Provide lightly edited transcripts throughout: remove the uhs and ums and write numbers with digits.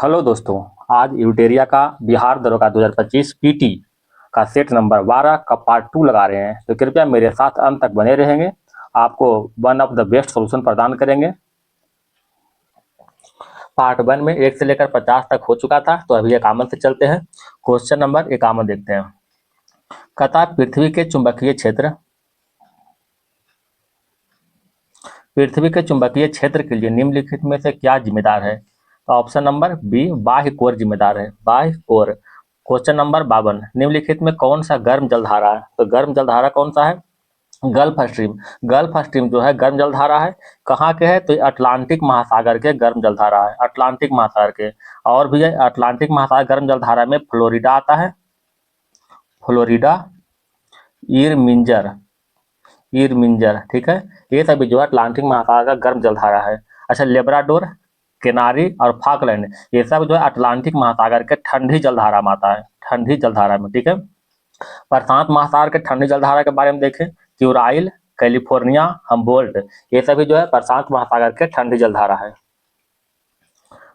Hello दोस्तों, आज यूटेरिया का बिहार दरोगा 2025 पीटी का सेट नंबर 12 का पार्ट 2 लगा रहे हैं। तो कृपया मेरे साथ अंत तक बने रहेंगे, आपको one of the best solution प्रदान करेंगे। पार्ट 1 में 1 से लेकर 50 तक हो चुका था, तो अभी 51 से चलते हैं। क्वेश्चन नंबर 51 देखते हैं। कहता पृथ्वी के चुंबकीय क्षेत्र के लिए निम्नलिखित में से क्या जिम्मेदार है? तो ऑप्शन नंबर बी बाह्य कोर जिम्मेदार है, बाह्य कोर। क्वेश्चन नंबर 52, निम्नलिखित में कौन सा गर्म जलधारा है? तो गर्म जलधारा कौन सा है? Gulf stream. गल्फ स्ट्रीम जो है गर्म जलधारा है। कहाँ के है? तो अटलांटिक महासागर के गर्म जलधारा है, अटलांटिक महासागर के। और भी है, अटलांटिक महासागर गर्म जलधारा में फ्लोरिडा आता है, फ्लोरिडा, इरमिंजर, ठीक है। ये सभी जो है अटलांटिक महासागर का गर्म जलधारा है। अच्छा, लेब्राडोर, केनारी और फाकलैंड, ये सब जो है अटलांटिक महासागर के ठंडी जलधारा में आता है, ठंडी जलधारा में, ठीक है। प्रशांत महासागर के ठंडी जलधारा के बारे में देखें, क्यूराइल, कैलिफोर्निया, हम्बोल्ट, ये सभी जो है प्रशांत महासागर के ठंडी जलधारा है।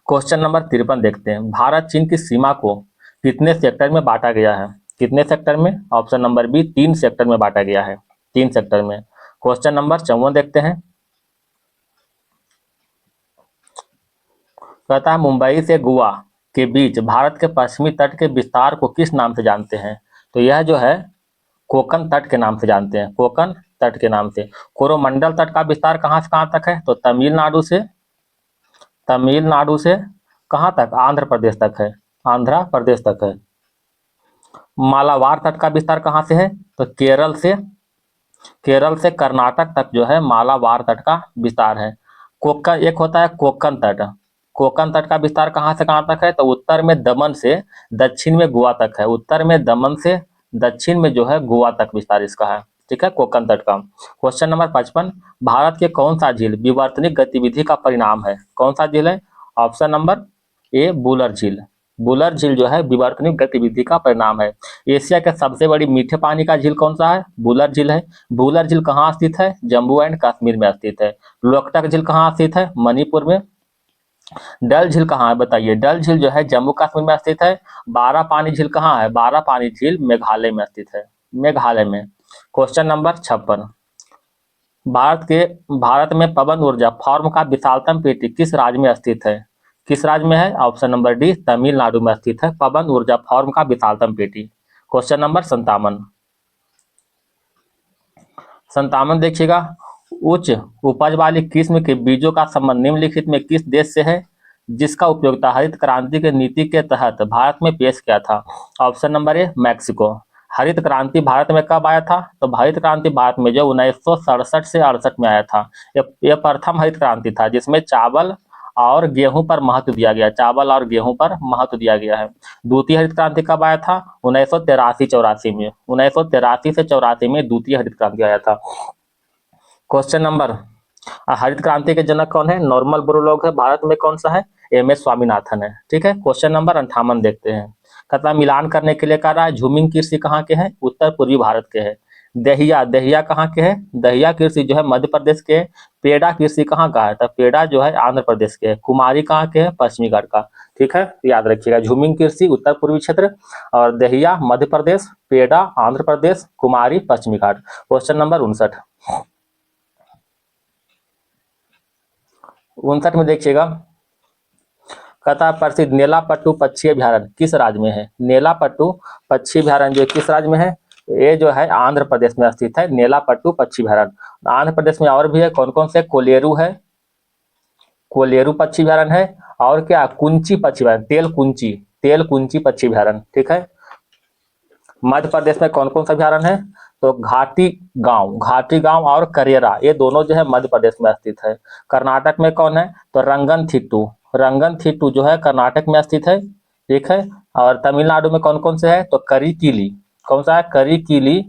क्वेश्चन नंबर 53 देखते हैं। भारत चीन की सीमा को कितने सेक्टर में बांटा गया है? कितने सेक्टर में? ऑप्शन नंबर बी 3 सेक्टर में बांटा गया है, 3 सेक्टर में। क्वेश्चन नंबर 54 देखते हैं। कहता है मुंबई से गोवा के बीच भारत के पश्चिमी तट के विस्तार को किस नाम से जानते हैं? तो यह जो है कोकन तट के नाम से जानते हैं, कोकन तट के नाम से। कोरोमंडल तट का विस्तार कहां से कहां तक है? तो तमिलनाडु से कहां तक? आंध्र प्रदेश तक है, आंध्र प्रदेश तक है। मालाबार तट का विस्तार कहां से है? तो केरल से कर्नाटक तक जो है मालाबार तट का विस्तार है। कोकन एक होता है कोकन तट, कोकन तट का विस्तार कहां से कहां तक है? तो उत्तर में दमन से दक्षिण में गोवा तक है, उत्तर में दमन से दक्षिण में जो है गोवा तक विस्तार इसका है, ठीक है, कोकन तट का। क्वेश्चन नंबर 55, भारत के कौन सा झील विवर्तनिक गतिविधि का परिणाम है? कौन सा झील है? ऑप्शन नंबर ए बुलर झील। बुलर झील जो है विवर्तनिक गतिविधि का परिणाम है। एशिया के सबसे बड़ी मीठे पानी का झील कौन सा है? बुलर झील है। बुलर झील कहाँ स्थित है? जम्मू एंड कश्मीर में स्थित है। लोकटक झील कहाँ स्थित है? मणिपुर में। डल झील कहाँ है बताइए? डल झील जो है जम्मू कश्मीर में स्थित है। बारह पानी झील कहाँ है? बारह पानी झील मेघालय में स्थित है, मेघालय में। क्वेश्चन नंबर 56, भारत में पवन ऊर्जा फार्म का विशालतम पेटी किस राज्य में स्थित है? किस राज्य में है? ऑप्शन नंबर डी तमिलनाडु में स्थित है पवन ऊर्जा फार्म का विशालतम पेटी। क्वेश्चन नंबर 57 देखिएगा। उच्च उपज वाली किस्म के बीजों का संबंध निम्नलिखित में किस देश से है, जिसका उपयोगिता हरित क्रांति के नीति के तहत भारत में पेश किया था? Option number A Mexico. हरित क्रांति भारत में कब आया था? तो हरित क्रांति भारत में जो 1967 से 68 में आया था। यह प्रथम हरित क्रांति था जिसमें चावल और गेहूं पर महत्व दिया गया, चावल और गेहूं पर महत्व दिया गया है। द्वितीय हरित क्रांति कब आया था? 1983-84 में, 1983 से 84 में द्वितीय हरित क्रांति आया था। क्वेश्चन नंबर, हरित क्रांति के जनक कौन है? नॉर्मल बोरोलॉग है, भारत में कौन सा है? एम.एस. स्वामीनाथन है, ठीक है। क्वेश्चन नंबर 58 देखते हैं। कहता मिलान करने के लिए कह रहा है झूमिंग कृषि कहाँ के हैं? उत्तर पूर्वी भारत के हैं। दहिया कहाँ के हैं? दहिया कृषि जो है मध्य प्रदेश के है। पेड़ा कृषि कहाँ का है? तो पेड़ा जो है आंध्र प्रदेश के है। कुमारी कहाँ के है? पश्चिमी घाट का, ठीक है, याद रखिएगा। झूमिंग कृषि उत्तर पूर्वी क्षेत्र और दहिया मध्य प्रदेश, पेड़ा आंध्र प्रदेश, कुमारी पश्चिमी घाट। क्वेश्चन नंबर 59 में देखिएगा। कहता प्रसिद्ध नेलापट्टू पक्षी अभ्यारण्य किस राज्य में है? नेलापट्टू पक्षी अभ्यारण्य जो किस राज्य में है? ये जो है आंध्र प्रदेश में स्थित है, नेलापट्टू पक्षी अभ्यारण्य। आंध्र प्रदेश में और भी है, कौन कौन से? कोलेरू है, कोलेरू पक्षी अभ्यारण्य है, और क्या? कुंची पक्षी अभ्यारण्य, तेल कुंची पक्षी अभ्यारण्य, ठीक है। मध्य प्रदेश में कौन कौन सा अभ्यारण्य है? तो घाटी गांव और करेरा, ये दोनों जो है मध्य प्रदेश में स्थित है। कर्नाटक में कौन है? तो रंगन थिट्टू जो है कर्नाटक में स्थित है, ठीक है। और तमिलनाडु में कौन कौन से है? तो करिकिली, कौन सा है? करिकिली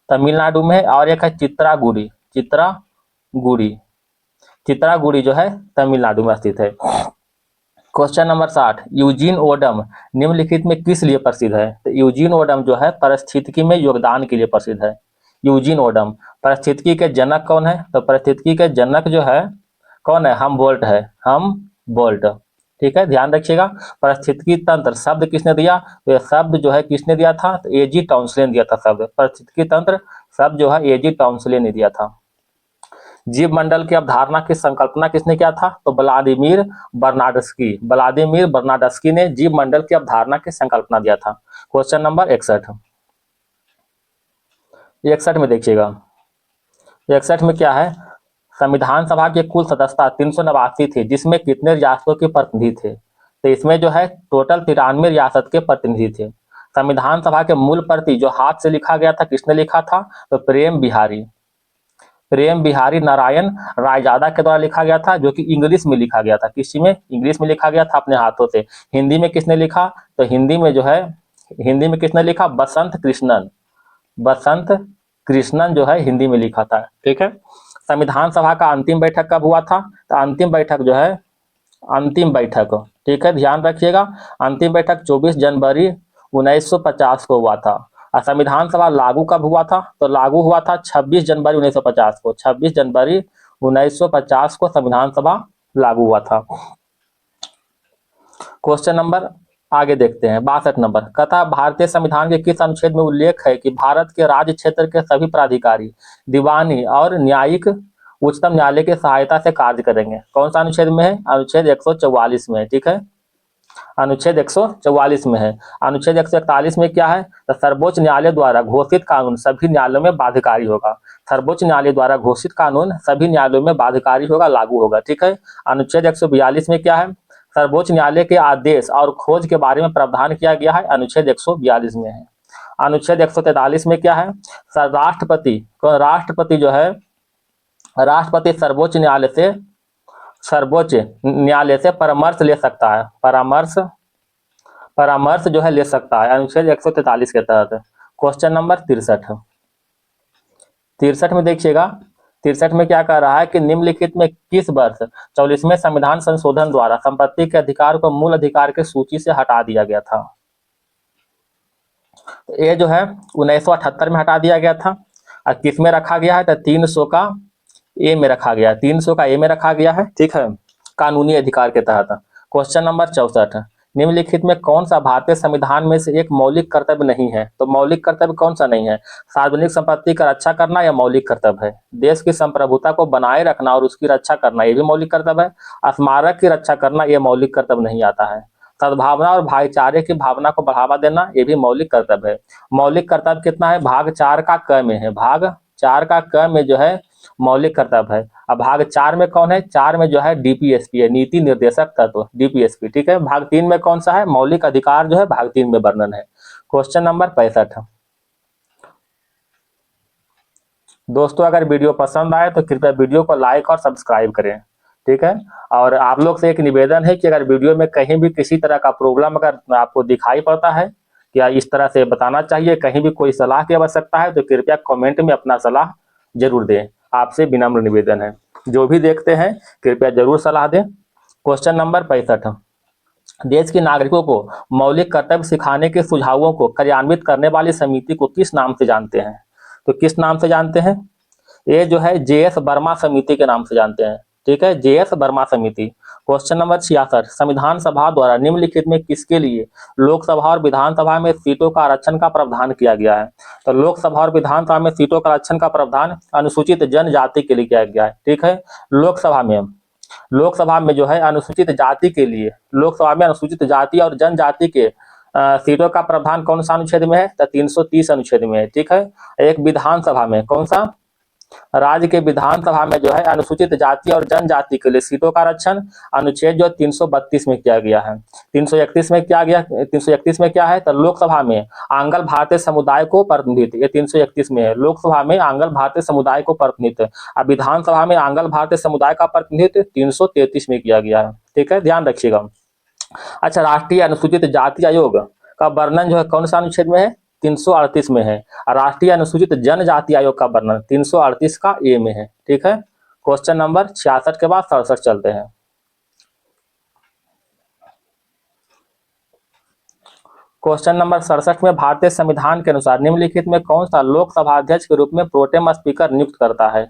तमिलनाडु में है। और एक है चित्रागुड़ी जो है तमिलनाडु में स्थित है। क्वेश्चन नंबर 60, यूजीन ओडम निम्नलिखित में किस लिए प्रसिद्ध है? तो यूजीन ओडम जो है पारिस्थितिकी में योगदान के लिए प्रसिद्ध है। यूजीन ओडम, पारिस्थितिकी के जनक कौन है? तो पारिस्थितिकी के जनक जो है कौन है? हमबोल्ट है, हमबोल्ट। ठीक है, ध्यान रखिएगा। पारिस्थितिकी तंत्र शब्द किसने दिया? तो यह शब्द जो है किसने दिया था? तो एजी टाउंसले ने दिया था शब्द। पारिस्थितिकी तंत्र शब्द जो है एजी टाउंसले ने दिया था। जीव मंडल की अवधारणा की संकल्पना किसने किया था? तो व्लादिमीर बर्नाड्स्की। व्लादिमीर बर्नाड्स्की ने जीव मंडल की अवधारणा की संकल्पना दिया था। Question number 61। 61 में देखिएगा, 61 में क्या है? संविधान सभा की कुल सदस्यता 389 थी, जिसमें कितने रियासतों के प्रतिनिधि थे? तो इसमें जो है टोटल 93 रियासत के प्रतिनिधि थे। संविधान सभा के मूल प्रति जो हाथ से लिखा गया था, किसने लिखा था? तो प्रेम बिहारी नारायण रायजादा के द्वारा लिखा गया था, जो कि इंग्लिश में लिखा गया था। किसी में? इंग्लिश में लिखा गया था अपने हाथों से। हिंदी में किसने लिखा? तो हिंदी में जो है, हिंदी में किसने लिखा? बसंत कृष्णन। बसंत कृष्णन जो है हिंदी में लिखा था। ठीक है। संविधान सभा का अंतिम बैठक कब हुआ था? तो अंतिम बैठक जो है, अंतिम बैठक, ठीक है, ध्यान रखिएगा, अंतिम बैठक 24 जनवरी 1950 को हुआ था। और संविधान सभा लागू कब हुआ था? तो लागू हुआ था 26 जनवरी 1950 को। 26 जनवरी 1950 को संविधान सभा लागू हुआ था। क्वेश्चन नंबर आगे देखते हैं, 62 नंबर। कथा भारतीय संविधान के किस अनुच्छेद में उल्लेख है कि भारत के राज्य क्षेत्र के सभी प्राधिकारी दीवानी और न्यायिक उच्चतम न्यायालय की सहायता से कार्य करेंगे? कौन सा अनुच्छेद में है? अनुच्छेद 144 में है। ठीक है, अनुच्छेद 144 में है। अनुच्छेद 141 में क्या है? तो सर्वोच्च न्यायालय द्वारा घोषित कानून सभी न्यायालयों में बाध्यकारी होगा। सर्वोच्च न्यायालय द्वारा घोषित कानून सभी न्यायालयों में बाध्यकारी होगा, लागू होगा। ठीक है। अनुच्छेद 142 में क्या है? सर्वोच्च न्यायालय के आदेश और खोज के बारे में प्रावधान किया गया है, अनुच्छेद 142 में है। अनुच्छेद 143 में क्या है? राष्ट्रपति जो है, राष्ट्रपति सर्वोच्च न्यायालय से परामर्श ले सकता है। परामर्श जो है ले सकता है, अनुच्छेद 143 के तहत। Question number 63। 63 में देखिएगा, 63 में क्या कह रहा है कि निम्नलिखित में किस वर्ष 44वें संविधान संशोधन द्वारा संपत्ति के अधिकार को मूल अधिकार की सूची से हटा दिया गया था? तो ये जो है 1978 में हटा दिया गया था। और किस में रखा गया है? तो 300 का ए में रखा गया है। 300 का ए में रखा गया है। ठीक है, कानूनी अधिकार के तहत। Question number 64। निम्नलिखित में कौन सा भारतीय संविधान में से एक मौलिक कर्तव्य नहीं है? तो मौलिक कर्तव्य कौन सा नहीं है? सार्वजनिक संपत्ति का रक्षा करना यह मौलिक कर्तव्य है। देश की संप्रभुता को बनाए रखना और उसकी रक्षा करना यह भी मौलिक कर्तव्य है। स्मारक की रक्षा करना यह मौलिक कर्तव्य नहीं आता है। सद्भावना और भाईचारे की भावना को बढ़ावा देना यह भी मौलिक कर्तव्य है। मौलिक कर्तव्य कितना है? भाग 4 का क में है। भाग 4 का क में जो है मौलिक कर्तव्य है। अब भाग 4 में कौन है? 4 में जो है डीपीएसपी है, नीति निर्देशक तत्व, डीपीएसपी। ठीक है। भाग 3 में कौन सा है? मौलिक अधिकार जो है भाग 3 में वर्णन है। Question number 65। दोस्तों, अगर वीडियो पसंद आए तो कृपया वीडियो को लाइक और सब्सक्राइब करें। ठीक है। और आप लोग से एक निवेदन है कि अगर वीडियो में कहीं भी किसी तरह का प्रॉब्लम अगर आपको दिखाई पड़ता है, या इस तरह से बताना चाहिए, कहीं भी कोई सलाह की आवश्यकता है, तो कृपया कमेंट में अपना सलाह जरूर दें। आपसे विनम्र निवेदन है। जो भी देखते हैं कृपया जरूर सलाह दें। Question number 65। देश के नागरिकों को मौलिक कर्तव्य सिखाने के सुझावों को क्रियान्वित करने वाली समिति को किस नाम से जानते हैं? तो किस नाम से जानते हैं? ये जो है जेएस वर्मा समिति के नाम से जानते हैं। ठीक है, जेएस वर्मा समिति। Question number 66। संविधान सभा द्वारा निम्नलिखित में किसके लिए लोकसभा और विधानसभा में सीटों का आरक्षण का प्रावधान किया गया है? तो लोकसभा और विधानसभा में सीटों का आरक्षण का प्रावधान अनुसूचित जनजाति के लिए किया गया है। ठीक है। लोकसभा में जो है अनुसूचित जाति के लिए, लोकसभा में अनुसूचित जाति और जनजाति के सीटों का प्रावधान कौन सा अनुच्छेद में है? तो 330 अनुच्छेद में है। ठीक है। एक विधानसभा में, कौन सा? राज्य के विधानसभा में जो है अनुसूचित जाति और जनजाति के लिए सीटों का आरक्षण अनुच्छेद जो 332 में किया गया है। 331 में क्या गया? 331 में क्या है? तो लोकसभा में आंग्ल भारतीय समुदाय को प्रतिनिधित्व, ये 331 में है। लोकसभा में आंग्ल भारतीय समुदाय को प्रतिनिधित्व, और विधानसभा में आंग्ल भारतीय समुदाय का प्रतिनिधित्व 333 में किया गया है। ठीक है, ध्यान रखिएगा। अच्छा, राष्ट्रीय अनुसूचित जाति आयोग का वर्णन जो है कौन सा अनुच्छेद में है? 338 में है। राष्ट्रीय अनुसूचित जनजाति आयोग का वर्णन 338 का ए में है। ठीक है। क्वेश्चन नंबर 66 के बाद 67 चलते हैं। क्वेश्चन नंबर 67 में भारतीय संविधान के अनुसार निम्नलिखित में कौन सा लोकसभा अध्यक्ष के रूप में प्रोटेम स्पीकर नियुक्त करता है?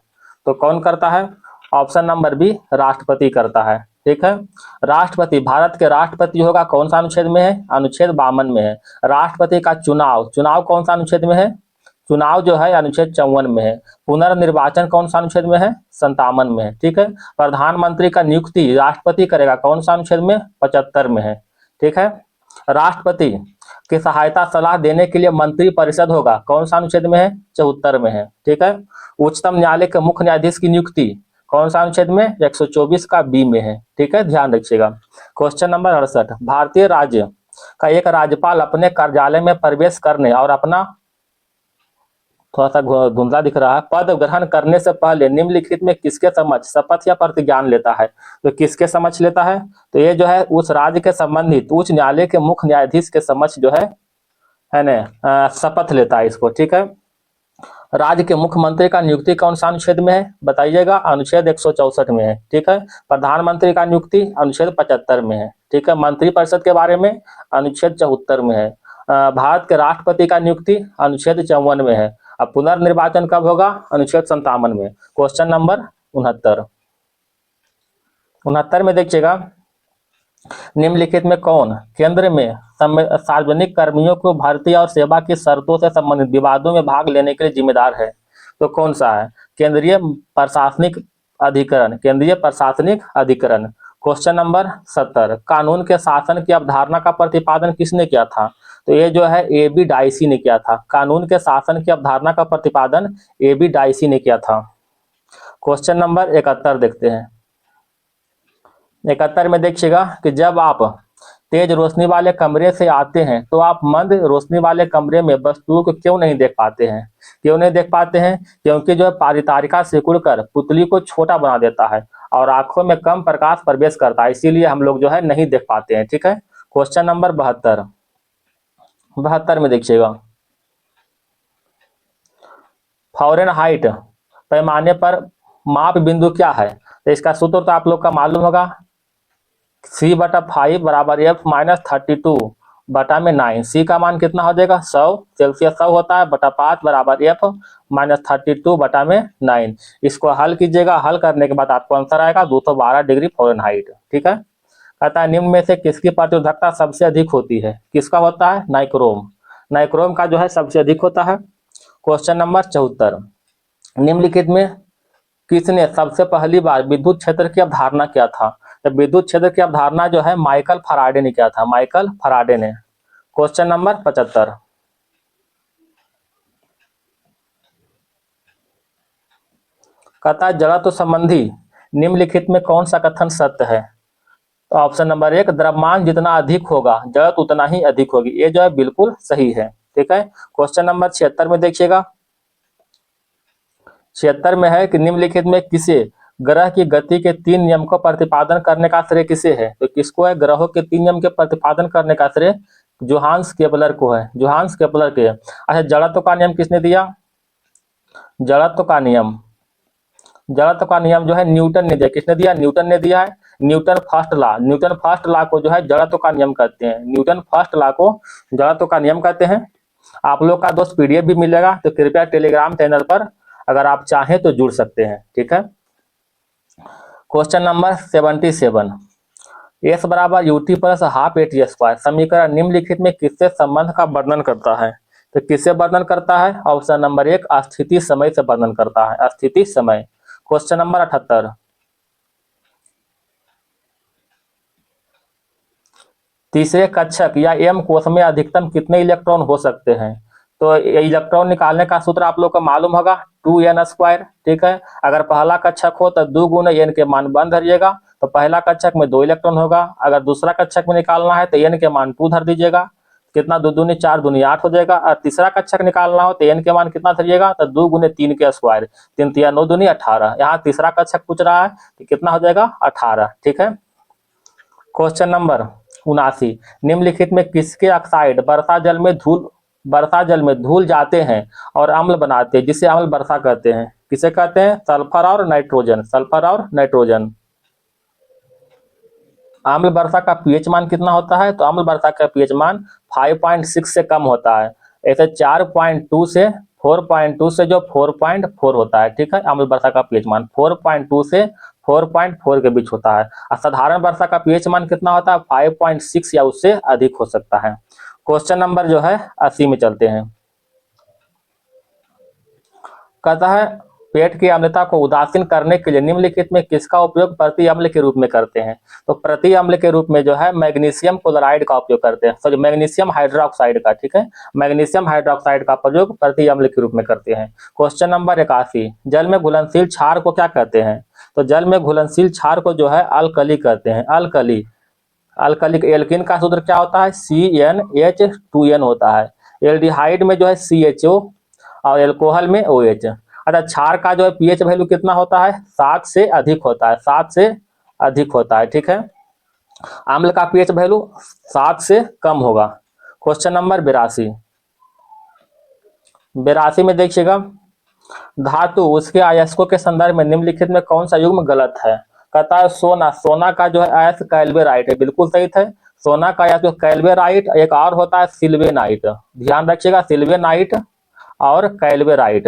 तो कौन करता है? ऑप्शन नंबर बी, राष्ट्रपति करता है। ठीक है। राष्ट्रपति, भारत के राष्ट्रपति होगा कौन सा अनुच्छेद में है? अनुच्छेद 52 में है। राष्ट्रपति का चुनाव, चुनाव कौन सा अनुच्छेद में है? चुनाव जो है अनुच्छेद 54 में है। पुनर्निर्वाचन कौन सा अनुच्छेद में है? 57 में है। ठीक है। प्रधानमंत्री का नियुक्ति राष्ट्रपति करेगा कौन सा अनुच्छेद में? 75 में है। ठीक है। राष्ट्रपति की सहायता सलाह देने के लिए मंत्री परिषद होगा कौन सा अनुच्छेद में है? 74 में है। ठीक है। उच्चतम न्यायालय के मुख्य न्यायाधीश की नियुक्ति कौन सा अनुच्छेद में? 124 का बी में है। ठीक है, ध्यान रखिएगा। क्वेश्चन नंबर 68, भारतीय राज्य का एक राज्यपाल अपने कार्यालय में प्रवेश करने और अपना, थोड़ा सा धुंधला दिख रहा है, पद ग्रहण करने से पहले निम्नलिखित में किसके समक्ष शपथ या प्रतिज्ञान लेता है? तो किसके समक्ष लेता है? तो ये जो है उस राज्य के संबंधित उच्च न्यायालय के मुख्य न्यायाधीश के समक्ष जो है ना शपथ लेता है इसको। ठीक है। राज्य के मुख्यमंत्री का नियुक्ति कौन सा अनुच्छेद में है? बताइएगा। अनुच्छेद 164 में है। ठीक है। प्रधानमंत्री का नियुक्ति अनुच्छेद 75 में है। ठीक है। मंत्रिपरिषद के बारे में अनुच्छेद 74 में है। भारत के राष्ट्रपति का नियुक्ति अनुच्छेद 54 में है। अब पुनर्निर्वाचन कब होगा? अनुच्छेद 57 में। क्वेश्चन नंबर 69 में देखिएगा, निम्नलिखित में कौन केंद्र में सार्वजनिक कर्मियों को भर्ती और सेवा की शर्तों से संबंधित विवादों में भाग लेने के लिए जिम्मेदार है? तो कौन सा है? केंद्रीय प्रशासनिक अधिकरण, केंद्रीय प्रशासनिक अधिकरण। क्वेश्चन नंबर 70, कानून के शासन की अवधारणा का प्रतिपादन किसने किया था? तो ये जो है AB डाइसी ने किया था। कानून के शासन की अवधारणा का प्रतिपादन AB डाइसी ने किया था। क्वेश्चन नंबर 71 देखते हैं। 71 में देखिएगा कि जब आप तेज रोशनी वाले कमरे से आते हैं तो आप मंद रोशनी वाले कमरे में वस्तुओं को क्यों नहीं देख पाते हैं? क्यों नहीं देख पाते हैं? क्योंकि जो है पारितारिका सिकुड़कर पुतली को छोटा बना देता है और आंखों में कम प्रकाश प्रवेश करता है, इसीलिए हम लोग जो है नहीं देख पाते हैं। ठीक है। क्वेश्चन नंबर 72 में देखिएगा, फ़ारेनहाइट पैमाने पर माप बिंदु क्या है? तो इसका सूत्र तो आप लोग का मालूम होगा, C/5 बराबर F माइनस 32 बटा में 9। C का मान कितना हो जाएगा? 100 सेल्सियस 100 होता है, बटा 5 बराबर F माइनस 32 बटा में 9। इसको हल कीजिएगा। हल करने के बाद आपको आंसर आएगा 212 डिग्री फ़ारेनहाइट। ठीक है। कहता है निम्न में से किसकी प्रतिरोधकता सबसे अधिक होती है? किसका होता है? नाइक्रोम। नाइक्रोम का जो है सबसे अधिक होता है। क्वेश्चन नंबर 74, निम्नलिखित में किसने सबसे पहली बार विद्युत क्षेत्र की अवधारणा किया था? तो विद्युत क्षेत्र की अवधारणा जो है माइकल फैराडे ने किया था। माइकल फैराडे ने। क्वेश्चन नंबर 75, कहता है जड़त्व संबंधी निम्नलिखित में कौन सा कथन सत्य है? तो ऑप्शन नंबर 1, द्रव्यमान जितना अधिक होगा जड़त्व उतना ही अधिक होगी। ये जो है बिल्कुल सही है। ठीक है। क्वेश्चन नंबर 76 में देखिएगा, 76 में है कि निम्नलिखित में किसे ग्रह की गति के 3 नियम को प्रतिपादन करने का श्रेय किसे है? तो किसको है? ग्रहों के 3 नियम के प्रतिपादन करने का श्रेय जोहान्स केपलर को है। जोहान्स केपलर के। अच्छा, जड़त्व का नियम किसने दिया? जड़त्व का नियम, जड़त्व का नियम जो है न्यूटन ने दिया। किसने दिया? न्यूटन ने दिया है। Newton first law, Newton first law को जो है जड़त्व का नियम कहते हैं। न्यूटन फर्स्ट लॉ को जड़त्व का नियम कहते हैं। आप लोग का दोस्त PDF भी मिलेगा, तो कृपया टेलीग्राम चैनल पर अगर आप चाहें तो जुड़ सकते हैं। ठीक है। क्वेश्चन नंबर 77, S बराबर UT plus half AT square समीकरण निम्नलिखित में किससे संबंध का वर्णन करता है? तो किससे वर्णन करता है? ऑप्शन नंबर 1, स्थिति समय से वर्णन करता है। स्थिति समय। क्वेश्चन नंबर 78, तीसरे कक्षक या M कोश में अधिकतम कितने इलेक्ट्रॉन हो सकते हैं? तो इलेक्ट्रॉन निकालने का सूत्र आप लोग को मालूम होगा, 2n स्क्वायर। ठीक है। अगर पहला कक्षक हो तो 2 गुना n के मान 1 धरिएगा, तो पहला कक्षक में 2 इलेक्ट्रॉन होगा। अगर दूसरा कक्षक में निकालना है तो n के मान 2 धर दीजिएगा। कितना? 2 दूनी 4 दूनी 8 हो जाएगा। और तीसरा कक्षक निकालना हो तो n के मान कितना धरिएगा? तो 2 गुने 3 के स्क्वायर, 3 तिया 9 दूनी 18। यहाँ तीसरा कक्षक पूछ रहा है तो कितना हो जाएगा? 18। ठीक है। क्वेश्चन नंबर 79, निम्नलिखित में किसके ऑक्साइड वर्षा जल में धूल जाते हैं और अम्ल बनाते हैं, जिसे अम्ल वर्षा कहते हैं? किसे कहते हैं? सल्फर और नाइट्रोजन। सल्फर और नाइट्रोजन। अम्ल वर्षा का pH मान कितना होता है? तो अम्ल वर्षा का pH मान 5.6 से कम होता है। ऐसे 4.2 से 4.2 से जो 4.4 होता है। ठीक है। अम्ल वर्षा का pH मान 4.2 से 4.4 के बीच होता है। और साधारण वर्षा का पीएच मान कितना होता है? 5.6 या उससे अधिक हो सकता है। क्वेश्चन नंबर जो है 80 में चलते हैं। कहता है पेट की अम्लता को उदासीन करने के लिए निम्नलिखित में किसका उपयोग प्रति अम्ल के रूप में करते हैं? तो प्रति अम्ल के रूप में जो है मैग्नीशियम क्लोराइड का उपयोग करते हैं, सॉरी मैग्नीशियम हाइड्रोक्साइड का, ठीक है, मैग्नीशियम हाइड्रोक्साइड का प्रयोग प्रति अम्ल के रूप में करते हैं। क्वेश्चन नंबर 81, जल में घुलनशील क्षार को क्या कहते हैं? तो जल में घुलनशील क्षार को जो है अल्कली कहते हैं, अल्कली। अल्कली एल्किन का सूत्र क्या होता है? CnH2n होता है। एल्डिहाइड में जो है CHO और एल्कोहल में OH। अच्छा, क्षार का जो है पीएच वैल्यू कितना होता है? 7 से अधिक होता है, 7 से अधिक होता है, ठीक है। अम्ल का पीएच वैल्यू 7 से कम होगा। क्वेश्चन नंबर 82, 82 में देखिएगा, धातु उसके अयस्कों के संदर्भ में निम्नलिखित में कौन सा युग्म गलत है? कहता है सोना, सोना का जो है अयस्क कैल्वेराइट है, बिल्कुल सही है। सोना का अयस्क कैल्वेराइट, एक और होता है सिल्वेनाइट, ध्यान रखिएगा, सिल्वेनाइट और कैल्वेराइट।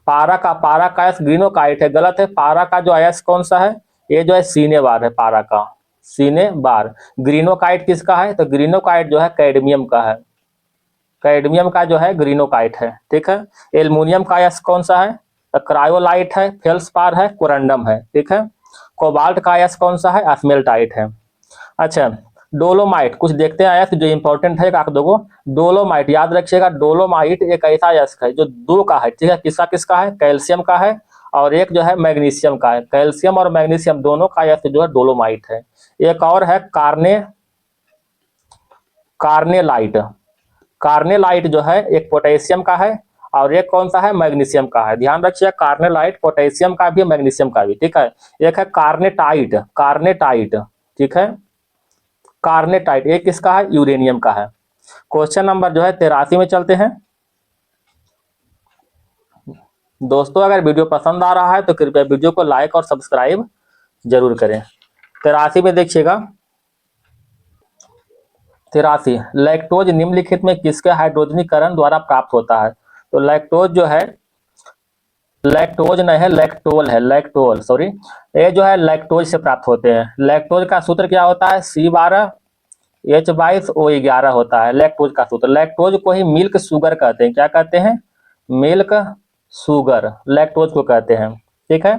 पारा का अयस्क ग्रीनोकाइट है, गलत है। पारा का जो अयस्क कौन सा है? ये जो है सीने बार है, पारा का सीने बार। ग्रीनोकाइट किसका है? तो ग्रीनोकाइट जो है कैडमियम का है, कैडमियम का जो है ग्रीनोकाइट है, ठीक है। एल्युमिनियम का अयस्क कौन सा है? तो क्रायोलाइट है, फेल्सपार है, कोरंडम है, ठीक है। कोबाल्ट का अयस्क कौन सा है? अस्मेल्टाइट है। अच्छा, डोलोमाइट कुछ देखते हैं अयस्क जो इंपॉर्टेंट है, एक दो को। डोलोमाइट याद रखिएगा, डोलोमाइट एक ऐसा अयस्क है जो दो का है, ठीक है। किसका किसका है? कैल्शियम का है और एक जो है मैग्नीशियम का है। कैल्शियम और मैग्नीशियम दोनों का अयस्क जो है डोलोमाइट है। एक और है कार्नेलाइट। कार्नेलाइट जो है एक पोटेशियम का है और एक कौन सा है? मैग्नीशियम का है। ध्यान रखिए, कार्नेलाइट पोटेशियम का भी, मैग्नीशियम का भी, ठीक है। एक है कार्नेटाइट, कार्नेटाइट, ठीक है, कार्नेटाइट। एक किसका है? यूरेनियम का है। क्वेश्चन नंबर जो है 83 में चलते हैं। दोस्तों, अगर वीडियो पसंद आ रहा है तो कृपया वीडियो को लाइक और सब्सक्राइब जरूर करें। 83 में देखिएगा, 83, लैक्टोज निम्नलिखित में किसके हाइड्रोजनीकरण द्वारा प्राप्त होता है? तो लैक्टोज जो है, लैक्टोज नहीं है, लैक्टोल है, लैक्टोल, सॉरी। ये जो है लैक्टोज से प्राप्त होते हैं। लैक्टोज का सूत्र क्या होता है? C12H22O11 होता है लैक्टोज का सूत्र। लैक्टोज को ही मिल्क शुगर कहते हैं। क्या कहते हैं? मिल्क शुगर लैक्टोज को कहते हैं, ठीक है।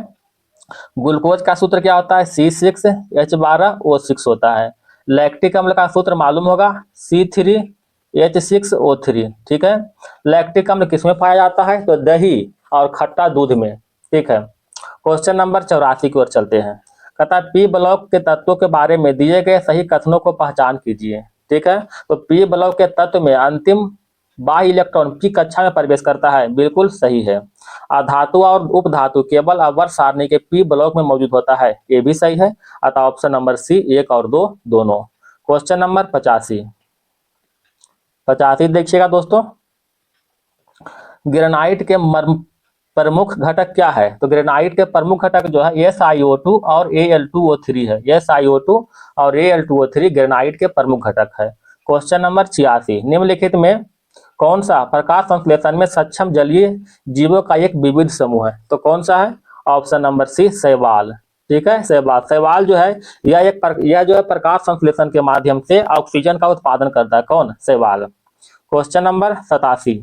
ग्लूकोज का सूत्र क्या होता है? C6H12O6 होता है। लैक्टिक अम्ल का सूत्र मालूम होगा, C3H6O3, ठीक है। लैक्टिक अम्ल किसमें पाया जाता है? तो दही और खट्टा दूध में, ठीक है। क्वेश्चन नंबर 84 की ओर चलते हैं। कहता है पी ब्लॉक के तत्वों के बारे में दिए गए सही कथनों को पहचान कीजिए, ठीक है। तो पी ब्लॉक के तत्व में अंतिम बाह्य इलेक्ट्रॉन की कक्षा में प्रवेश करता है, बिल्कुल सही है। अधातु और उपधातु केवल आवर्त सारणी के पी ब्लॉक में मौजूद होता है, ये भी सही है। अतः ऑप्शन नंबर सी 1 और 2 दोनों। क्वेश्चन नंबर 85, 85 देखिएगा दोस्तों, ग्रेनाइट के प्रमुख घटक क्या है? तो ग्रेनाइट के प्रमुख घटक जो है SiO2 और Al2O3 है। SiO2 और Al2O3 ग्रेनाइट के प्रमुख घटक है। क्वेश्चन नंबर 86, निम्नलिखित में कौन सा प्रकाश संश्लेषण में सक्षम जलीय जीवों का एक विविध समूह है? तो कौन सा है? ऑप्शन नंबर सी शैवाल, ठीक है। शैवाल, शैवाल जो है यह जो है प्रकाश संश्लेषण के माध्यम से ऑक्सीजन का उत्पादन करता है। कौन? शैवाल। क्वेश्चन नंबर 87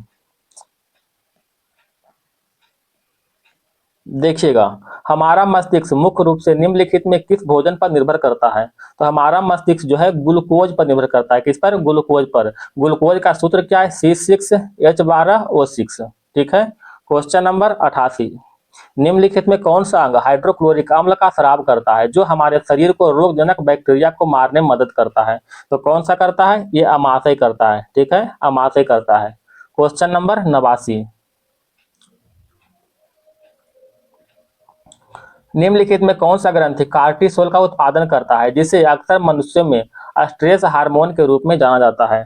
देखिएगा, हमारा मस्तिष्क मुख्य रूप से निम्नलिखित में किस भोजन पर निर्भर करता है? तो हमारा मस्तिष्क जो है ग्लूकोज पर निर्भर करता है। किस पर? ग्लूकोज पर। ग्लूकोज का सूत्र क्या है? C6H12O6, ठीक है। क्वेश्चन नंबर 88, निम्नलिखित में कौन सा अंग हाइड्रोक्लोरिक अम्ल का स्राव करता है जो हमारे शरीर को रोगजनक बैक्टीरिया को मारने में मदद करता है? तो कौन सा करता है? ये अमाशय करता है, ठीक है, अमाशय करता है। क्वेश्चन नंबर 89, निम्नलिखित में कौन सा ग्रंथि कार्टिसोल का उत्पादन करता है जिसे अक्सर मनुष्यों में स्ट्रेस हार्मोन के रूप में जाना जाता है?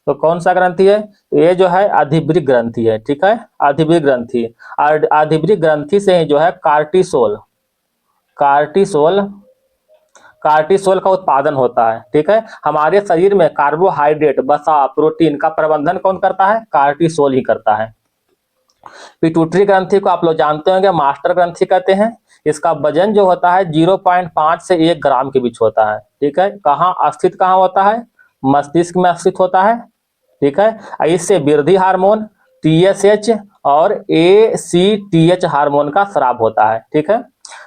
तो कौन सा ग्रंथि है? ये जो है अधिवृक्क ग्रंथि है, ठीक है, अधिवृक्क ग्रंथि। और अधिवृक्क ग्रंथि से ही जो है कार्टिसोल कार्टिसोल कार्टिसोल का उत्पादन होता है, ठीक है। हमारे शरीर में कार्बोहाइड्रेट, वसा, प्रोटीन का प्रबंधन कौन करता है? कार्टिसोल ही करता है। पिट्यूटरी ग्रंथि को आप लोग जानते होंगे मास्टर ग्रंथि कहते हैं। इसका वजन जो होता है 0.5 से 1 ग्राम के बीच होता है। ठीक है, कहाँ होता है? मस्तिष्क में स्थित होता है। ठीक है, इससे वृद्धि हार्मोन, TSH और ACTH हार्मोन का स्राव होता है। ठीक है,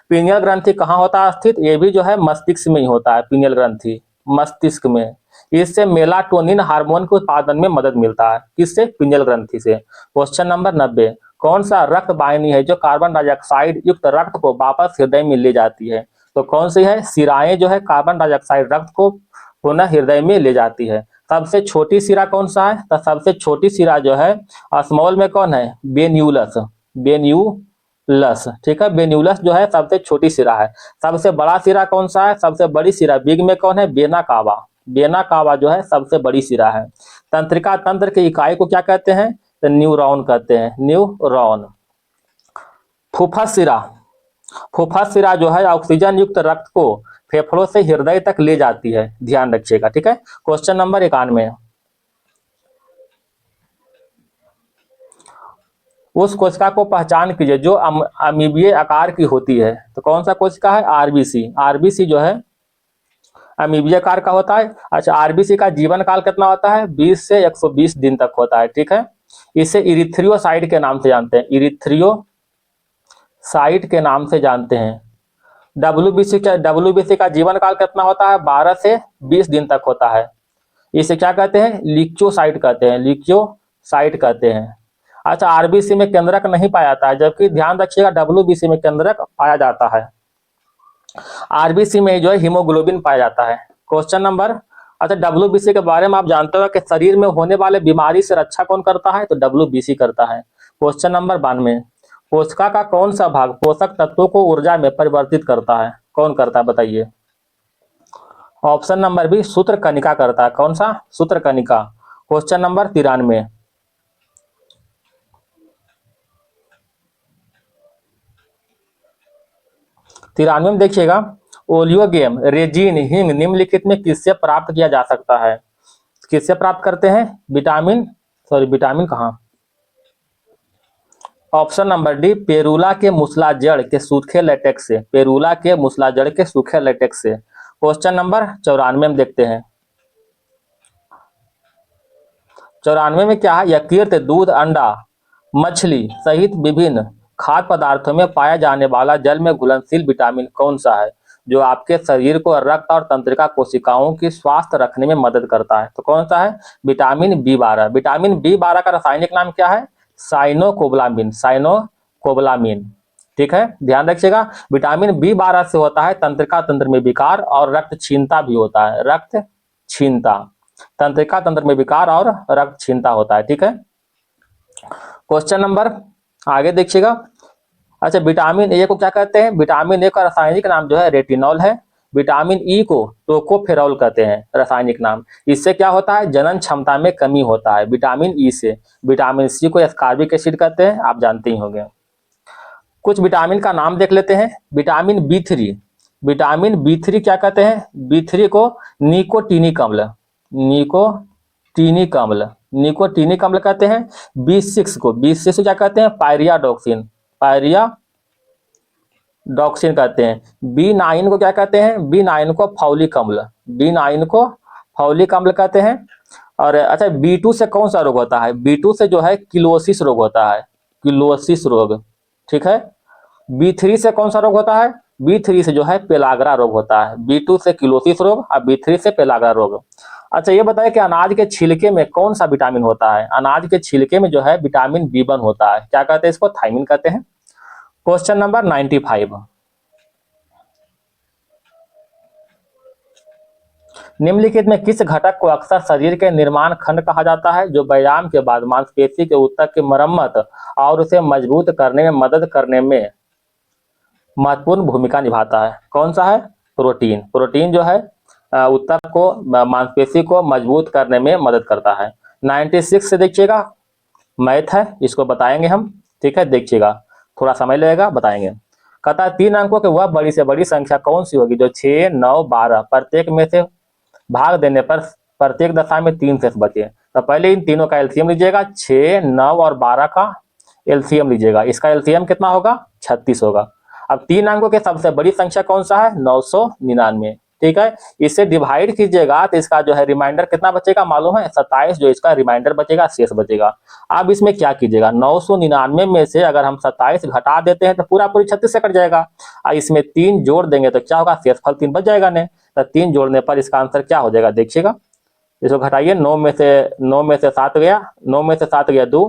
पीनियल ग्रंथि कहाँ होता है स्थित? ये भी जो है मस्तिष्क में ही होता है, पीनियल ग्रंथि मस्तिष्क में। इससे मेलाटोनिन हार्मोन के उत्पादन में मदद मिलता है। किससे? पीनियल ग्रंथि से। क्वेश्चन नंबर 90, कौन सा रक्त वाहिनी है जो कार्बन डाइऑक्साइड युक्त रक्त को वापस हृदय में ले जाती है? तो कौन सी है? शिराएं जो है कार्बन डाइऑक्साइड रक्त को पुनः हृदय में ले जाती है। सबसे छोटी शिरा कौन सा है? तो सबसे छोटी शिरा जो है स्मॉल में कौन है? वेन्यूलस। वेन्यूलस। ठीक है, वेन्यूलस जो है सबसे छोटी शिरा है। सबसे बड़ा शिरा कौन सा है? सबसे बड़ी शिरा बिग में कौन है? Vena cava. वेना कावा जो है सबसे बड़ी शिरा है। तंत्रिका तंत्र की इकाई को क्या कहते हैं? तो न्यूरॉन कहते हैं, न्यूरॉन। फुफ्फुस शिरा, फुफ्फुस शिरा जो है ऑक्सीजन युक्त रक्त को फेफड़ों से हृदय तक ले जाती है, ध्यान रखिएगा। ठीक है, क्वेश्चन नंबर 91, उस कोशिका को पहचान कीजिए जो अमीबीय आकार की होती है। तो कौन सा कोशिका है? आरबीसी। आरबीसी जो है अमीबीय आकार का होता है। अच्छा, आरबीसी का जीवन काल कितना होता है? 20 से 120 दिन तक होता है। ठीक है, इसे इरिथ्रियोसाइट के नाम से जानते हैं, इरिथ्रियोसाइट के नाम से जानते हैं। डब्ल्यूबीसी का जीवन काल कितना होता है? 12 से 20 दिन तक होता है। इसे क्या कहते हैं? लिक्योसाइट कहते हैं, लिक्योसाइट कहते हैं। अच्छा, आरबीसी में केंद्रक नहीं पाया जाता है, जबकि ध्यान रखिएगा डब्ल्यूबीसी में केंद्रक पाया जाता है। आरबीसी में जो है हीमोग्लोबिन पाया जाता है। क्वेश्चन नंबर, अच्छा डब्ल्यूबीसी के बारे में आप जानते हो कि शरीर में होने वाले बीमारी से रक्षा कौन करता है? तो डब्ल्यूबीसी करता है। क्वेश्चन नंबर 92, कोशिका का कौन सा भाग पोषक तत्वों को ऊर्जा में परिवर्तित करता है? कौन करता है बताइए? ऑप्शन नंबर बी, सूत्रकनिका करता है। कौन सा? सूत्रकनिका। क्वेश्चन नंबर 93, 93 में देखिएगा, ओलियोगेम रेजिन हिंग निम्नलिखित में किससे प्राप्त किया जा सकता है? किससे प्राप्त करते हैं? विटामिन कहाँ? ऑप्शन नंबर डी, पेरूला के मुसला जड़ के सूखे लेटेक्स से। पेरूला के मुसला जड़ के सूखे लेटेक्स से। क्वेश्चन नंबर 94 में देखते हैं, 94 में क्या है? यकृत, दूध, अंडा, मछली सहित विभिन्न खाद्य पदार्थों में पाया जाने वाला जल में घुलनशील विटामिन कौन सा है जो आपके शरीर को रक्त और तंत्रिका कोशिकाओं की स्वास्थ्य रखने में मदद करता है? तो कौन सा है? Vitamin B12। विटामिन B12 का रासायनिक नाम क्या है? साइनोकोबलामिन, साइनोकोबलामिन। ठीक है, ध्यान रखिएगा, विटामिन B12 से होता है तंत्रिका तंत्र में विकार और रक्त क्षीणता भी होता है, रक्त क्षीणता। तंत्रिका तंत्र में विकार और रक्त क्षीणता होता है। ठीक है, क्वेश्चन नंबर आगे देखिएगा। अच्छा, विटामिन ए को क्या कहते हैं? विटामिन ए का रासायनिक नाम जो है रेटिनॉल है। विटामिन ई को टोकोफेरॉल कहते हैं, रासायनिक नाम। इससे क्या होता है? जनन क्षमता में कमी होता है विटामिन ई से। विटामिन सी को एस्कॉर्बिक एसिड कहते हैं, आप जानते ही होंगे। कुछ विटामिन का नाम देख लेते हैं। विटामिन B3, विटामिन B3 क्या कहते हैं? B3 को निकोटीनिक अम्ल, निकोटीनिक अम्ल, निकोटीनिक अम्ल कहते हैं। B6 को, B6 क्या कहते हैं? पायरियाडॉक्सिन, पायरियाडॉक्सिन कहते हैं। B9 को क्या कहते हैं? B9 को फॉलिक अम्ल, B9 को फॉलिक अम्ल कहते हैं। और अच्छा, B2 से कौन सा रोग होता है? B2 से जो है किलोसिस रोग होता है, किलोसिस रोग। ठीक है, B3 से कौन सा रोग होता है? B3 से जो है पेलाग्रा रोग होता है। B2 से किलोसिस रोग और B3 से पेलाग्रा रोग। अच्छा, ये बताइए कि अनाज के छिलके में कौन सा विटामिन होता है? अनाज के छिलके में जो है विटामिन B1 होता है। क्या कहते हैं इसको? थायमिन कहते हैं। क्वेश्चन नंबर 95, निम्नलिखित में किस घटक को अक्सर शरीर के निर्माण खंड कहा जाता है जो व्यायाम के बाद मांसपेशी के ऊतक की मरम्मत और उसे मजबूत करने में मदद करने में महत्वपूर्ण भूमिका निभाता है? कौन सा है? प्रोटीन। प्रोटीन जो है ऊतक को, मांसपेशी को मजबूत करने में मदद करता है। 96 से देखिएगा, मैथ है, इसको बताएंगे हम। ठीक है, देखिएगा, थोड़ा समय लगेगा, बताएंगे। कहता है 3 अंकों के वह बड़ी से बड़ी संख्या कौन सी होगी जो 6, 9, 12 प्रत्येक में से भाग देने पर प्रत्येक दशा में 3 शेष बचे? तो पहले इन तीनों का एलसीएम लीजिएगा, 6, 9 और 12 का एलसीएम लीजिएगा, इसका एलसीएम कितना होगा 36 होगा। अब 3 अंकों के सबसे बड़ी संख्या कौन सा है 999, ठीक है। इसे डिवाइड कीजिएगा तो इसका जो है रिमाइंडर कितना बचेगा मालूम है 27, जो इसका रिमाइंडर बचेगा शेष बचेगा। अब इसमें क्या कीजिएगा 999 में से अगर हम 27 घटा देते हैं तो पूरा पूरी 36 से कट जाएगा, और इसमें 3 जोड़ देंगे तो क्या होगा शेषफल 3 बच जाएगा ने, तो 3 जोड़ने पर इसका आंसर क्या हो जाएगा देखिएगा। इसको घटाइए, 9 में से 7 गया, 9 में से 7 गया 2,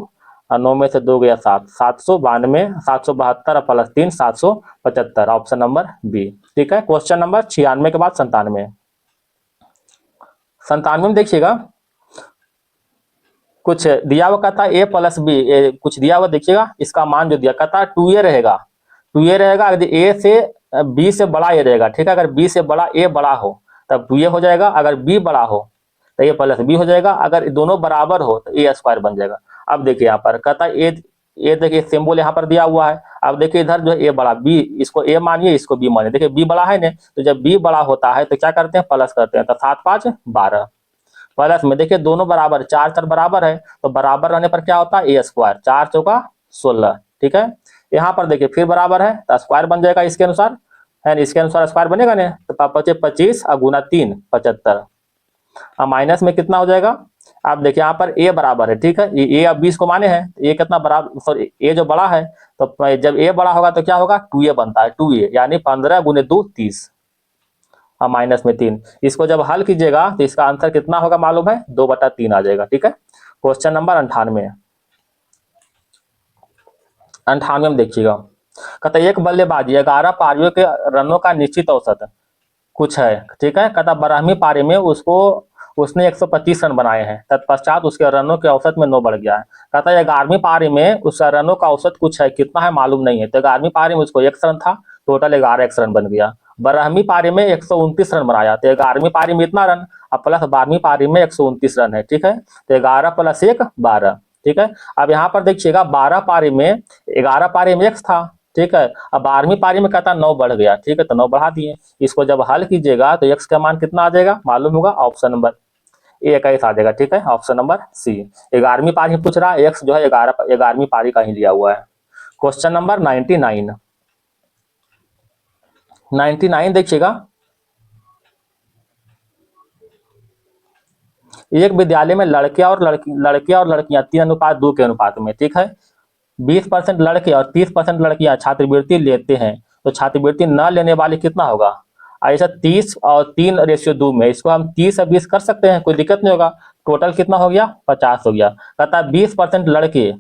और 9 में से 2 गया 7, 792, 772 प्लस 3 775, ऑप्शन नंबर बी, ठीक है। क्वेश्चन नंबर 96 के बाद 97। 97 में देखिएगा कुछ दिया हुआ कहता है a प्लस बी, कुछ दिया हुआ देखिएगा, इसका मान जो दिया कहता है 2a रहेगा, 2a रहेगा, अगर a से b से बड़ा a रहेगा, ठीक है। अगर b से बड़ा a बड़ा हो तब 2a हो जाएगा, अगर b बड़ा हो तो a प्लस बी हो जाएगा, अगर दोनों बराबर हो तो a स्क्वायर बन जाएगा। अब देखिए यहाँ पर कहता है ए देखिए सिंबल यहाँ पर दिया हुआ है। अब देखिए इधर जो ए बड़ा बी, इसको ए मानिए इसको बी मानिए, देखिए बी बड़ा है ना, तो जब बी बड़ा होता है तो क्या करते हैं प्लस करते हैं, तो 7 5 12 प्लस में देखिए दोनों बराबर 4 4 बराबर है, तो बराबर रहने पर क्या होता है ए स्क्वायर, 4 चौका 16, ठीक है। यहाँ पर देखिए फिर बराबर है तो स्क्वायर बन जाएगा इसके अनुसार, है ना, इसके अनुसार स्क्वायर बनेगा ना, तो 25 और गुना 3 75, अब माइनस में कितना हो जाएगा। आप देखिए यहाँ पर ए बराबर है, ठीक है, ये ए अब 20 को माने हैं, ए कितना बराबर, सॉरी ए जो बड़ा है, तो जब ए बड़ा होगा तो क्या होगा 2a बनता है, 2a यानी 15 गुने 2 30, और माइनस में 3, इसको जब हल कीजिएगा तो इसका आंसर कितना होगा मालूम है 2/3 आ जाएगा, ठीक है। Question number 98। 98 में देखिएगा कहता एक बल्लेबाजी 11 पारियों के रनों का निश्चित औसत कुछ है, ठीक है। कहता 12वीं पारी में उसने 125 रन बनाए हैं, तत्पश्चात उसके रनों के औसत में 9 बढ़ गया है। कहता 11वीं पारी में उसका रनों का औसत कुछ है, कितना है मालूम नहीं है, तो 11वीं पारी में उसको 1 रन था, टोटल 11 रन बन गया। 12वीं पारी में 129 रन बनाया, तो 11वीं पारी में इतना रन, अब प्लस 12वीं पारी में 129 रन है, ठीक है, तो 11 प्लस 1 12, ठीक है। अब यहाँ पर देखिएगा 12 पारी में 11 पारी में x था, ठीक है, अब 12वीं पारी में कहता 9 बढ़ गया, ठीक है, तो 9 बढ़ा दिए, इसको जब हल कीजिएगा तो x का मान कितना आ जाएगा मालूम होगा, ऑप्शन नंबर ए 21 आ जाएगा, ठीक है, ऑप्शन नंबर सी। 11वीं पारी पूछ रहा है, x जो है 11वीं पारी का ही लिया हुआ है। Question number 99। 99 देखिएगा, एक विद्यालय में लड़कियां और लड़कियां 3:2 के अनुपात में, ठीक है, 20% लड़के और 30% लड़कियां छात्रवृत्ति लेते हैं, तो छात्रवृत्ति न लेने वाले कितना होगा। ऐसा 30 और 3:2 में इसको हम 30 और 20 कर सकते हैं, कोई दिक्कत नहीं होगा, टोटल कितना हो गया 50 हो गया। कहता है 20% लड़के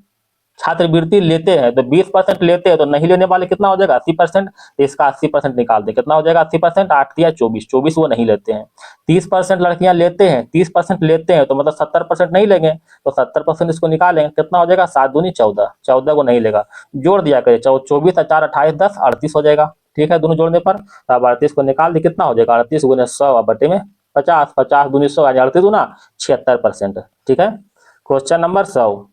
छात्रवृत्ति लेते हैं, तो 20% लेते हैं तो नहीं लेने वाले कितना हो जाएगा 80%, तो इसका 80% निकाल दे, कितना हो जाएगा 80%, 8 या 24 वो नहीं लेते हैं। 30% लड़कियां लेते हैं, 30% लेते हैं तो मतलब 70% नहीं लेंगे, तो 70% इसको निकालेंगे, कितना हो जाएगा 7 दूनी 14, 14 को नहीं लेगा, जोड़ दिया करे 24 और 4 28 10 38 हो जाएगा, ठीक है, दोनों जोड़ने पर। अब 38 को निकाल दे, कितना हो जाएगा 38 गुने 100 बटे में 50, 50 दूनी 100 यानी 38 गुना 76%, ठीक है। Question number 100।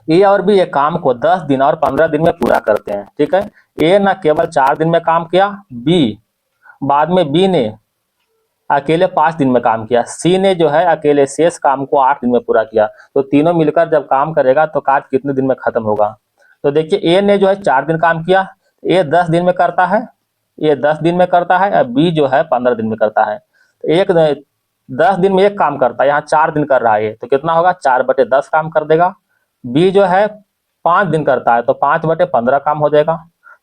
ए और बी एक काम को 10 दिन और 15 दिन में पूरा करते हैं, ठीक है। ए न केवल 4 दिन में काम किया, बाद में बी ने अकेले 5 दिन में काम किया, सी ने जो है अकेले शेष काम को 8 दिन में पूरा किया, तो तीनों मिलकर जब काम करेगा तो कार्य कितने दिन में खत्म होगा। तो देखिए ए ने जो है 4 दिन काम किया, ए 10 दिन में करता है, ये 10 दिन में करता है, और बी जो है 15 दिन में करता है। तो एक 10 दिन में एक काम करता है, यहाँ 4 दिन कर रहा है, तो कितना होगा 4/10 काम कर देगा। बी जो है 5 दिन करता है, तो 5/15 काम हो जाएगा।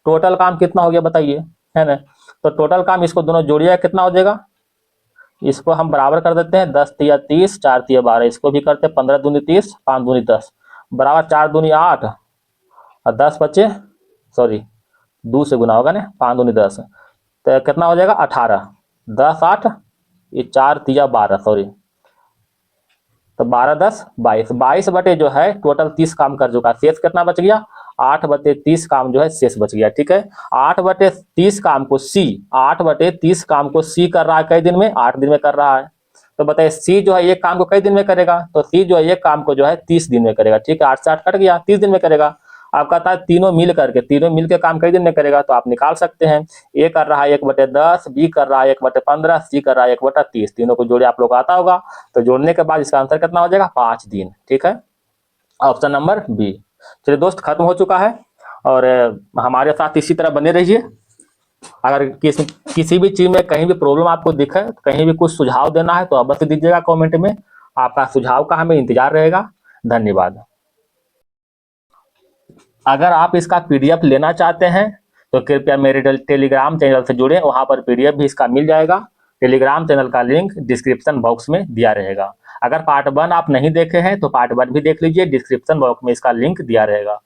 टोटल काम कितना हो गया बताइए, है ना, तो टोटल काम इसको दोनों जोड़िए कितना हो जाएगा, इसको हम बराबर कर देते हैं, 10 तिया 30, 4 तिया 12, इसको भी करते हैं 15 दूनी 30, 5 दूनी 10, बराबर 4 दूनी 8 और 10 बचे, सॉरी 2 से गुना होगा ना, 5 दूनी 10, तो कितना हो जाएगा 18, 10 8, ये 4 तिया 12, सॉरी, तो 12 10 22, 22 बटे जो है टोटल 30 काम कर चुका, शेष कितना बच गया 8/30 काम जो है शेष बच गया, ठीक है। 8/30 काम को सी 8/30 काम को सी कर रहा है कई दिन में, 8 दिन में कर रहा है, तो बताइए सी जो है एक काम को कई दिन में करेगा, तो सी जो है एक काम को जो है 30 दिन में करेगा, ठीक है, 8 से 8 कट गया, 30 दिन में करेगा। आप कहता है तीनों मिल के काम कई दिन में करेगा, तो आप निकाल सकते हैं, ए कर रहा है 1/10, बी कर रहा है 1/15, सी कर रहा है 1/30, तीनों को जोड़े आप लोग आता होगा, तो जोड़ने के बाद इसका आंसर कितना हो जाएगा 5 दिन, ठीक है। Option number B. चलिए दोस्त, खत्म हो चुका है, और हमारे साथ इसी तरह बने रहिए। अगर किसी भी चीज में कहीं भी प्रॉब्लम आपको दिखे, कहीं भी कुछ सुझाव देना है तो अवश्य दीजिएगा कमेंट में। आपका सुझाव का हमें इंतजार रहेगा। धन्यवाद। अगर आप इसका पीडीएफ लेना चाहते हैं तो कृपया मेरे टेलीग्राम चैनल से जुड़े, वहां पर पीडीएफ भी इसका मिल जाएगा। टेलीग्राम चैनल का लिंक डिस्क्रिप्शन बॉक्स में दिया रहेगा। अगर पार्ट 1 आप नहीं देखे हैं तो पार्ट 1 भी देख लीजिए, डिस्क्रिप्शन बॉक्स में इसका लिंक दिया रहेगा।